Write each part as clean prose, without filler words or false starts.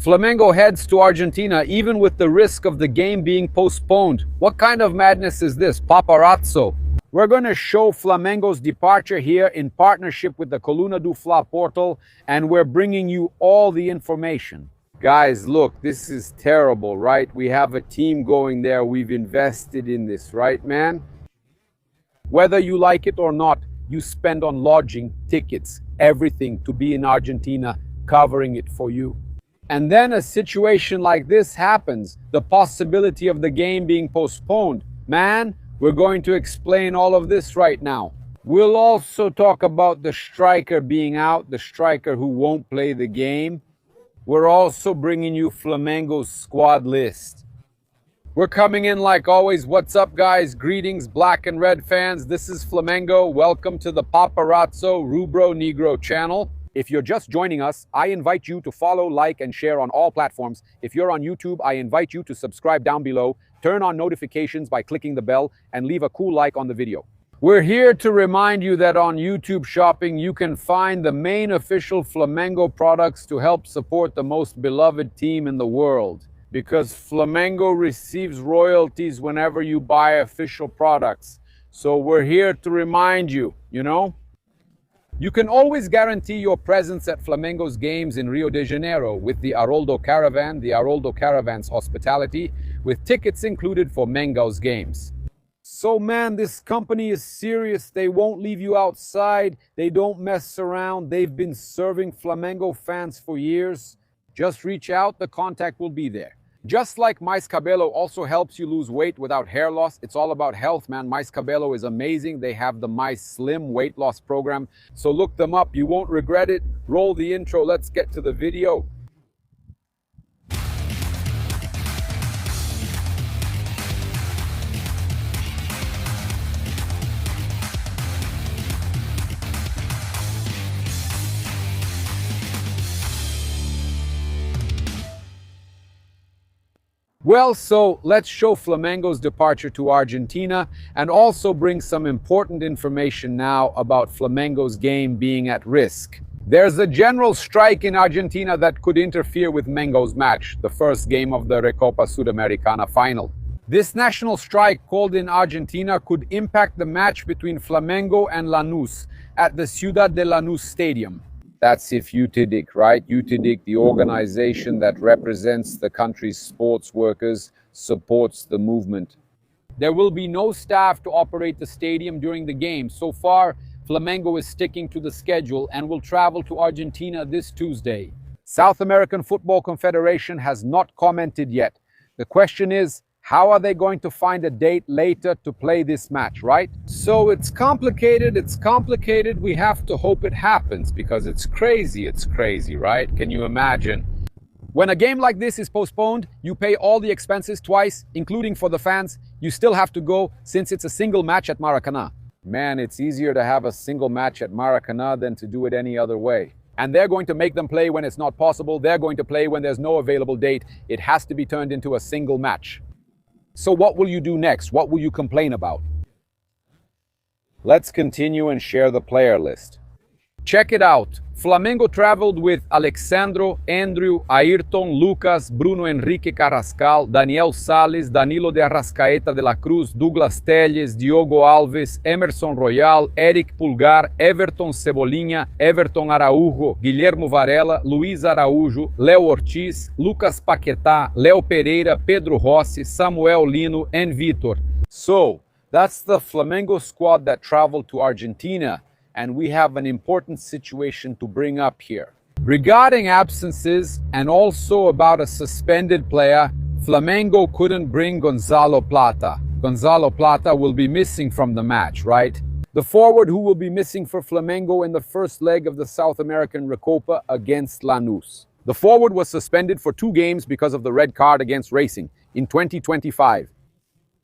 Flamengo heads to Argentina even with the risk of the game being postponed. What kind of madness is this, paparazzo? We're going to show Flamengo's departure here in partnership with the Coluna do Fla portal, and we're bringing you all the information. Guys, look, this is terrible, right? We have a team going there. We've invested in this, right, man? Whether you like it or not, you spend on lodging, tickets, everything to be in Argentina, covering it for you. And then a situation like this happens, the possibility of the game being postponed. Man, we're going to explain all of this right now. We'll also talk about the striker being out, the striker who won't play the game. We're also bringing you Flamengo's squad list. We're coming in like always. What's up, guys? Greetings, black and red fans. This is Flamengo. Welcome to the Paparazzo Rubro Negro channel. If you're just joining us, I invite you to follow, like, and share on all platforms. If you're on YouTube, I invite you to subscribe down below, turn on notifications by clicking the bell, and leave a cool like on the video. We're here to remind you that on YouTube Shopping, you can find the main official Flamengo products to help support the most beloved team in the world. Because Flamengo receives royalties whenever you buy official products. So we're here to remind you, You can always guarantee your presence at Flamengo's games in Rio de Janeiro with the Haroldo Caravan, the Haroldo Caravan's hospitality, with tickets included for Mengo's games. So man, this company is serious. They won't leave you outside. They don't mess around. They've been serving Flamengo fans for years. Just reach out. The contact will be there. Just like Mais Cabello also helps you lose weight without hair loss, it's all about health, man. Mais Cabello is amazing. They have the Mais Slim weight loss program. So look them up. You won't regret it. Roll the intro. Let's get to the video. Well, so let's show Flamengo's departure to Argentina and also bring some important information now about Flamengo's game being at risk. There's a general strike in Argentina that could interfere with Mengo's match, the first game of the Recopa Sudamericana final. This national strike called in Argentina could impact the match between Flamengo and Lanús at the Ciudad de Lanús Stadium. That's if UTIDIC, right? UTIDIC, the organization that represents the country's sports workers, supports the movement. There will be no staff to operate the stadium during the game. So far, Flamengo is sticking to the schedule and will travel to Argentina this Tuesday. South American Football Confederation has not commented yet. The question is, how are they going to find a date later to play this match, right? So it's complicated. We have to hope it happens because it's crazy, right? Can you imagine? When a game like this is postponed, you pay all the expenses twice, including for the fans. You still have to go since it's a single match at Maracanã. Man, it's easier to have a single match at Maracanã than to do it any other way. And they're going to make them play when it's not possible. They're going to play when there's no available date. It has to be turned into a single match. So what will you do next? What will you complain about? Let's continue and share the player list. Check it out. Flamengo traveled with Alexandro, Andrew, Ayrton, Lucas, Bruno Henrique Carrascal, Daniel Sales, Danilo de Arrascaeta de la Cruz, Douglas Telles, Diogo Alves, Emerson Royal, Eric Pulgar, Everton Cebolinha, Everton Araújo, Guilhermo Varela, Luís Araújo, Léo Ortiz, Lucas Paquetá, Léo Pereira, Pedro Rossi, Samuel Lino, and Vitor. So, that's the Flamengo squad that traveled to Argentina. And we have an important situation to bring up here. Regarding absences and also about a suspended player, Flamengo couldn't bring Gonzalo Plata. Gonzalo Plata will be missing from the match, right? The forward who will be missing for Flamengo in the first leg of the South American Recopa against Lanús. The forward was suspended for 2 games because of the red card against Racing in 2025.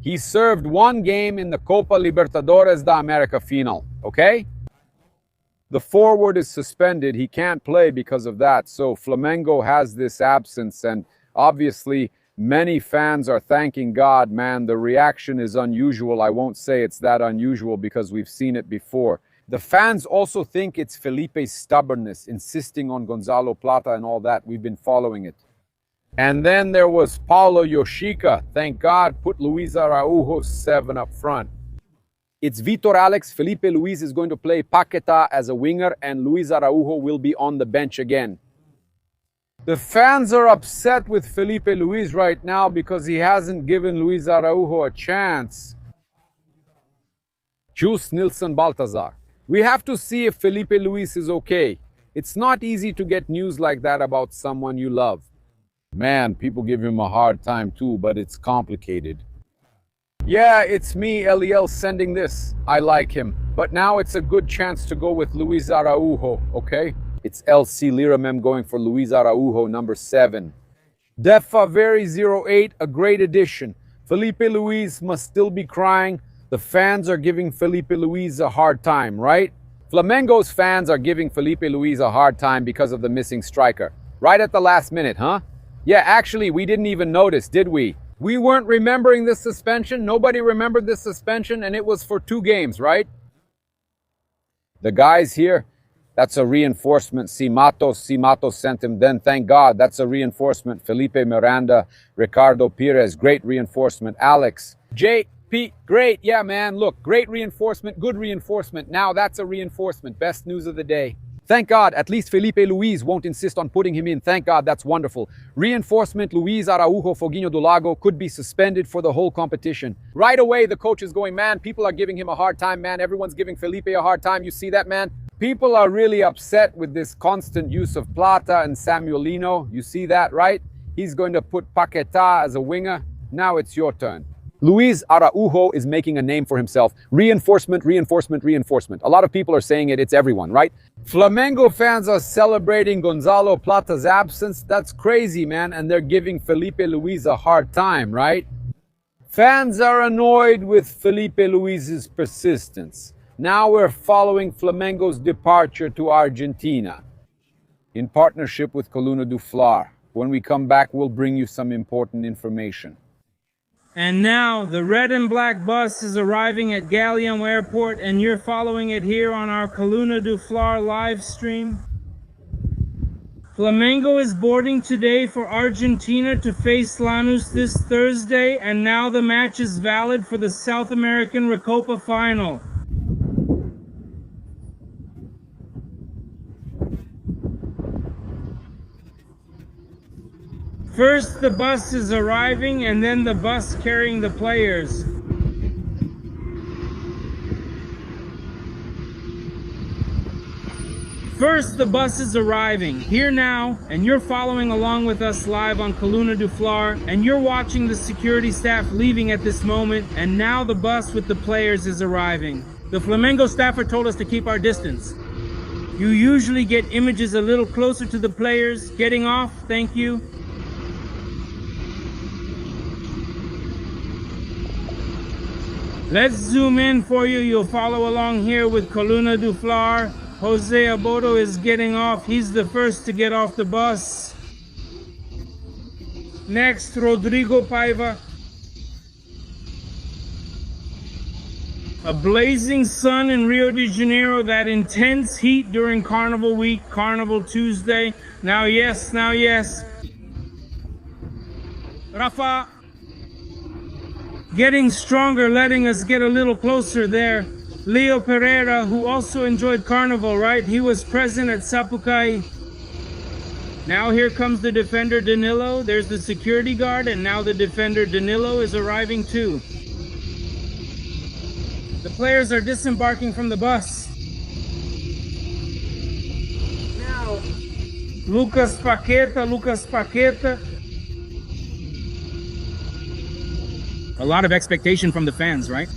He served 1 game in the Copa Libertadores da América final, okay? The forward is suspended. He can't play because of that. So Flamengo has this absence, and obviously many fans are thanking God, man. The reaction is unusual. I won't say it's that unusual because we've seen it before. The fans also think it's Filipe's stubbornness, insisting on Gonzalo Plata and all that. We've been following it. And then there was Paulo Yoshika. Thank God, put Luís Araujo 7 up front. It's Vitor Alex. Filipe Luís is going to play Paquetá as a winger, and Luís Araujo will be on the bench again. The fans are upset with Filipe Luís right now because he hasn't given Luís Araujo a chance. Jus Nilsson Baltazar. We have to see if Filipe Luís is okay. It's not easy to get news like that about someone you love. Man, people give him a hard time too, but it's complicated. Yeah, it's me, Eliel, sending this. I like him. But now it's a good chance to go with Luís Araujo, okay? It's LC Liramem going for Luís Araujo, number 7. Defa Very 08, a great addition. Filipe Luís must still be crying. The fans are giving Filipe Luís a hard time, right? Flamengo's fans are giving Filipe Luís a hard time because of the missing striker. Right at the last minute, huh? Yeah, actually, we didn't even notice, did we? We weren't remembering this suspension. Nobody remembered this suspension, and it was for 2 games, right? The guys here, that's a reinforcement. Simatos sent him. Then, thank God, that's a reinforcement. Felipe Miranda, Ricardo Pires, great reinforcement. Alex, JP, great. Yeah, man, look, great reinforcement, good reinforcement. Now that's a reinforcement. Best news of the day. Thank God, at least Filipe Luís won't insist on putting him in. Thank God, that's wonderful. Reinforcement Luís Araujo Foguinho do Lago could be suspended for the whole competition. Right away, the coach is going, man, people are giving him a hard time, man. Everyone's giving Filipe a hard time. You see that, man? People are really upset with this constant use of Plata and Samuelino. You see that, right? He's going to put Paquetá as a winger. Now it's your turn. Luís Araujo is making a name for himself. Reinforcement, reinforcement, reinforcement. A lot of people are saying it. It's everyone, right? Flamengo fans are celebrating Gonzalo Plata's absence. That's crazy, man. And they're giving Filipe Luís a hard time, right? Fans are annoyed with Filipe Luís's persistence. Now we're following Flamengo's departure to Argentina in partnership with Coluna do Fla. When we come back, we'll bring you some important information. And now the red and black bus is arriving at Galeão Airport, and you're following it here on our Coluna do Fla live stream. Flamengo is boarding today for Argentina to face Lanús this Thursday, and now the match is valid for the South American Recopa final. First the bus is arriving, and then the bus carrying the players. First the bus is arriving, here now, and you're following along with us live on Coluna do Fla, and you're watching the security staff leaving at this moment, and now the bus with the players is arriving. The Flamengo staffer told us to keep our distance. You usually get images a little closer to the players. Getting off, thank you. Let's zoom in for you. You'll follow along here with Coluna do Fla. Jose Abodo is getting off. He's the first to get off the bus. Next, Rodrigo Paiva. A blazing sun in Rio de Janeiro, that intense heat during Carnival Week, Carnival Tuesday. Now yes. Rafa. Getting stronger, letting us get a little closer there. Leo Pereira, who also enjoyed Carnival, right? He was present at Sapucaí. Now here comes the defender Danilo. There's the security guard, and now the defender Danilo is arriving too. The players are disembarking from the bus. Now, Lucas Paqueta. A lot of expectation from the fans, right?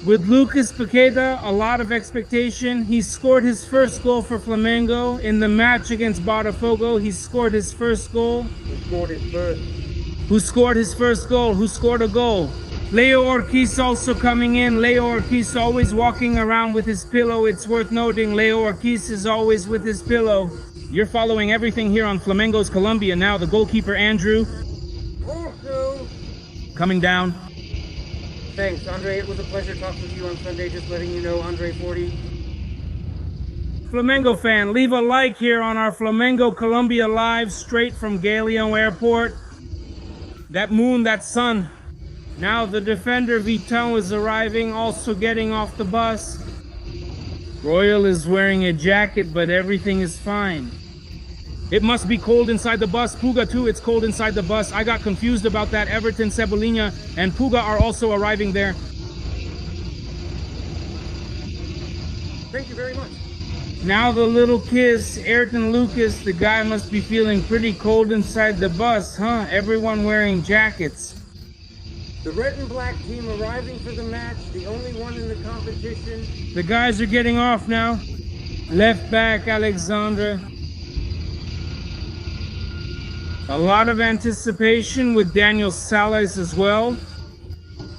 With Lucas Paqueta, a lot of expectation. He scored his first goal for Flamengo in the match against Botafogo. He scored his first goal. Who scored his first goal? Who scored a goal? Leo Ortiz also coming in. Leo Ortiz always walking around with his pillow. It's worth noting, Leo Ortiz is always with his pillow. You're following everything here on Flamengo's Colombia now. The goalkeeper, Andrew. Coming down. Thanks, Andre. It was a pleasure talking with you on Sunday. Just letting you know, Andre 40. Flamengo fan, leave a like here on our Flamengo Colombia live straight from Galeão Airport. That moon, that sun. Now the defender Vitão is arriving, also getting off the bus. Royal is wearing a jacket, but everything is fine. It must be cold inside the bus. Puga too, it's cold inside the bus. I got confused about that. Everton, Cebolinha, and Puga are also arriving there. Thank you very much. Now the little kiss, Ayrton Lucas, the guy must be feeling pretty cold inside the bus, huh? Everyone wearing jackets. The red and black team arriving for the match, the only one in the competition. The guys are getting off now. Left back, Alexandra. A lot of anticipation with Daniel Salas as well.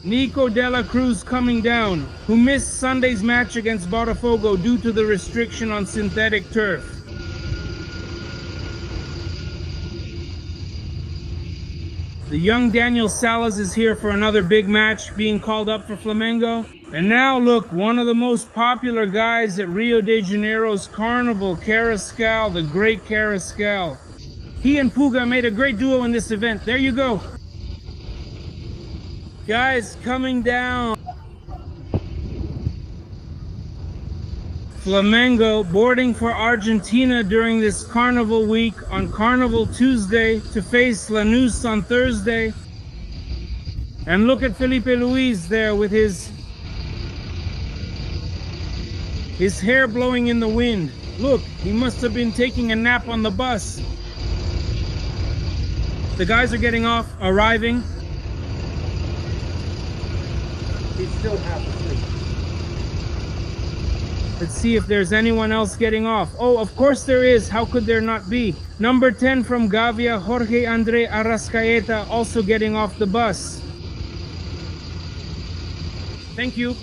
Nico de la Cruz coming down, who missed Sunday's match against Botafogo due to the restriction on synthetic turf. The young Daniel Salas is here for another big match, being called up for Flamengo. And now look, one of the most popular guys at Rio de Janeiro's Carnival, Carrascal, the great Carrascal. He and Puga made a great duo in this event. There you go. Guys coming down. Flamengo boarding for Argentina during this Carnival week on Carnival Tuesday to face Lanús on Thursday. And look at Filipe Luís there with his hair blowing in the wind. Look, he must have been taking a nap on the bus. The guys are getting off, arriving. He's still half asleep. Let's see if there's anyone else getting off. Oh, of course there is. How could there not be? Number 10 from Gavia, Jorge Andre Arrascaeta, also getting off the bus. Thank you.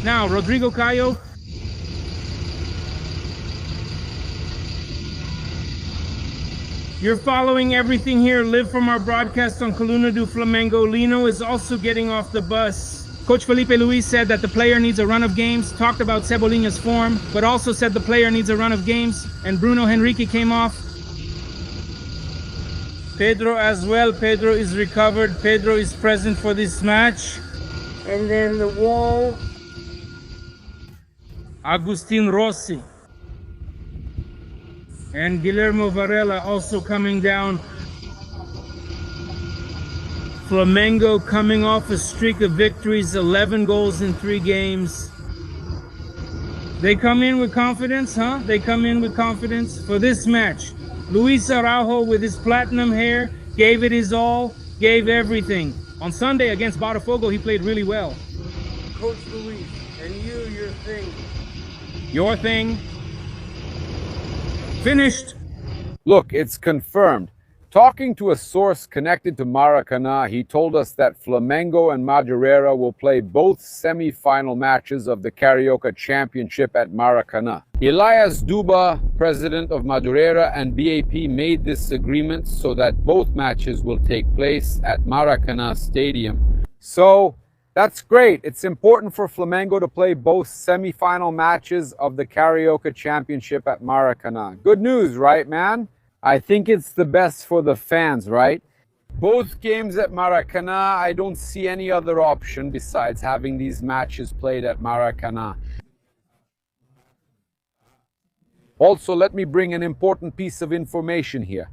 Now, Rodrigo Cayo. You're following everything here, live from our broadcast on Coluna do Flamengo. Lino is also getting off the bus. Coach Filipe Luís said that the player needs a run of games, talked about Cebolinha's form, but also said the player needs a run of games, and Bruno Henrique came off. Pedro as well. Pedro is recovered. Pedro is present for this match. And then the wall. Agustin Rossi. And Guillermo Varela also coming down. Flamengo coming off a streak of victories, 11 goals in 3 games. They come in with confidence, huh? They come in with confidence for this match. Luís Araujo with his platinum hair gave it his all, gave everything. On Sunday against Botafogo, he played really well. Coach Luís, and you, your thing. Your thing. Finished. Look, it's confirmed. Talking to a source connected to Maracanã, he told us that Flamengo and Madureira will play both semi-final matches of the Carioca Championship at Maracanã. Elias Duba, president of Madureira, and BAP made this agreement so that both matches will take place at Maracanã Stadium. So, that's great. It's important for Flamengo to play both semi-final matches of the Carioca Championship at Maracanã. Good news, right, man? I think it's the best for the fans, right? Both games at Maracanã, I don't see any other option besides having these matches played at Maracanã. Also, let me bring an important piece of information here.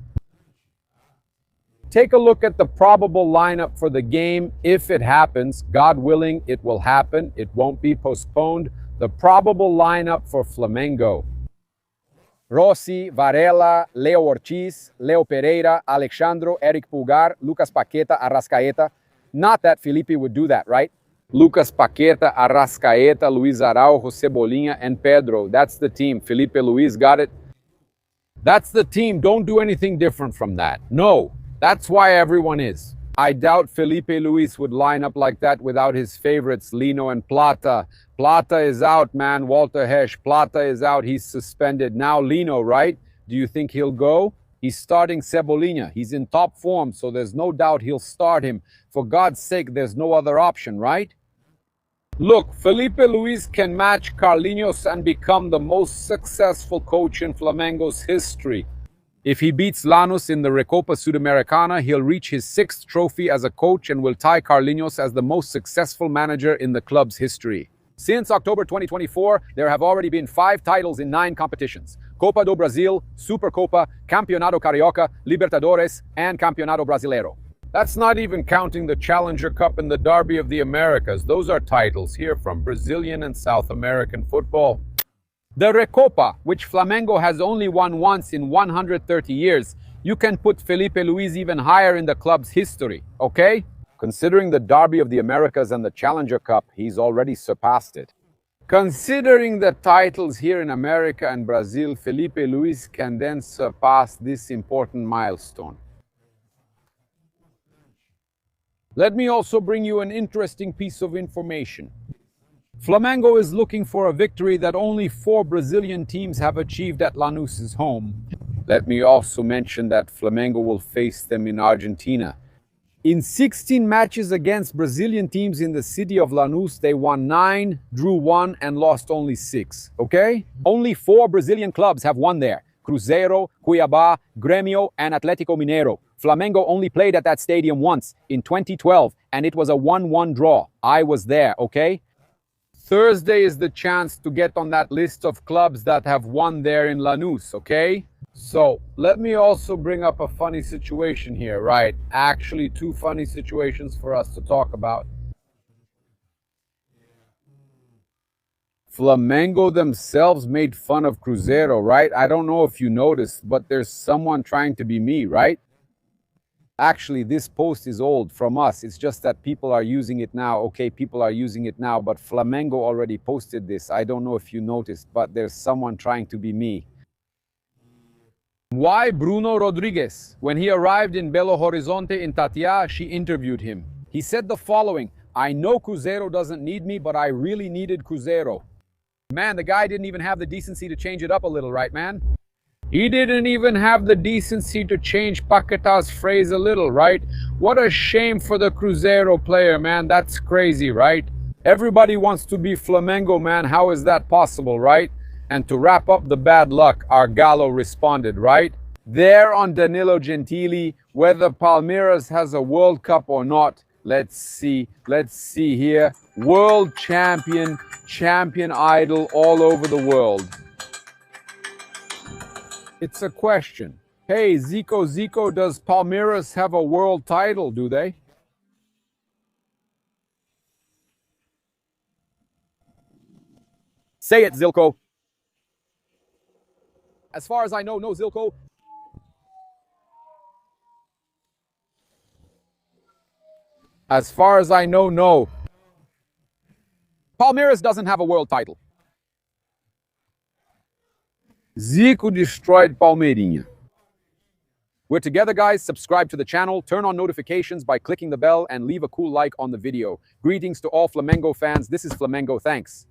Take a look at the probable lineup for the game. If it happens, God willing, it will happen. It won't be postponed. The probable lineup for Flamengo. Rossi, Varela, Leo Ortiz, Leo Pereira, Alexandro, Eric Pulgar, Lucas Paqueta, Arrascaeta. Not that Filipe would do that, right? Lucas Paqueta, Arrascaeta, Luís Araujo, Cebolinha, and Pedro. That's the team. Filipe Luís got it. That's the team. Don't do anything different from that. No, that's why everyone is. I doubt Filipe Luís would line up like that without his favorites, Lino and Plata. Plata is out, man. Walter Hesch. Plata is out. He's suspended. Now Lino, right? Do you think he'll go? He's starting Cebolinha. He's in top form, so there's no doubt he'll start him. For God's sake, there's no other option, right? Look, Filipe Luís can match Carlinhos and become the most successful coach in Flamengo's history. If he beats Lanús in the Recopa Sudamericana, he'll reach his 6th trophy as a coach and will tie Carlinhos as the most successful manager in the club's history. Since October 2024, there have already been 5 titles in 9 competitions: Copa do Brasil, Supercopa, Campeonato Carioca, Libertadores, and Campeonato Brasileiro. That's not even counting the Challenger Cup and the Derby of the Americas. Those are titles here from Brazilian and South American football. The Recopa, which Flamengo has only won once in 130 years, you can put Filipe Luís even higher in the club's history, okay? Considering the Derby of the Americas and the Challenger Cup, he's already surpassed it. Considering the titles here in America and Brazil, Filipe Luís can then surpass this important milestone. Let me also bring you an interesting piece of information. Flamengo is looking for a victory that only 4 Brazilian teams have achieved at Lanús's home. Let me also mention that Flamengo will face them in Argentina. In 16 matches against Brazilian teams in the city of Lanús, they won 9, drew 1, and lost only 6, okay? Only 4 Brazilian clubs have won there: Cruzeiro, Cuiabá, Grêmio, and Atlético Mineiro. Flamengo only played at that stadium once, in 2012, and it was a 1-1 draw. I was there, okay? Thursday is the chance to get on that list of clubs that have won there in Lanús, okay? So, let me also bring up a funny situation here, right? Actually, 2 funny situations for us to talk about. Flamengo themselves made fun of Cruzeiro, right? I don't know if you noticed, but there's someone trying to be me, right? Actually, this post is old from us. It's just that people are using it now. Okay, people are using it now, but Flamengo already posted this. I don't know if you noticed, but there's someone trying to be me. Why Bruno Rodrigues? When he arrived in Belo Horizonte in Tatiá, she interviewed him. He said the following: "I know Cruzeiro doesn't need me, but I really needed Cruzeiro." Man, the guy didn't even have the decency to change it up a little, right, man? He didn't even have the decency to change Paqueta's phrase a little, right? What a shame for the Cruzeiro player, man. That's crazy, right? Everybody wants to be Flamengo, man. How is that possible, right? And to wrap up the bad luck, our Galo responded, right? There on Danilo Gentili, whether Palmeiras has a World Cup or not. Let's see here. World champion, champion idol all over the world. It's a question. Hey, Zico, does Palmeiras have a world title, do they? Say it, Zilko. As far as I know, no, Zilko. As far as I know, no. Palmeiras doesn't have a world title. Zico destroyed Palmeirinha. We're together, guys. Subscribe to the channel, turn on notifications by clicking the bell, and leave a cool like on the video. Greetings to all Flamengo fans. This is Flamengo. Thanks.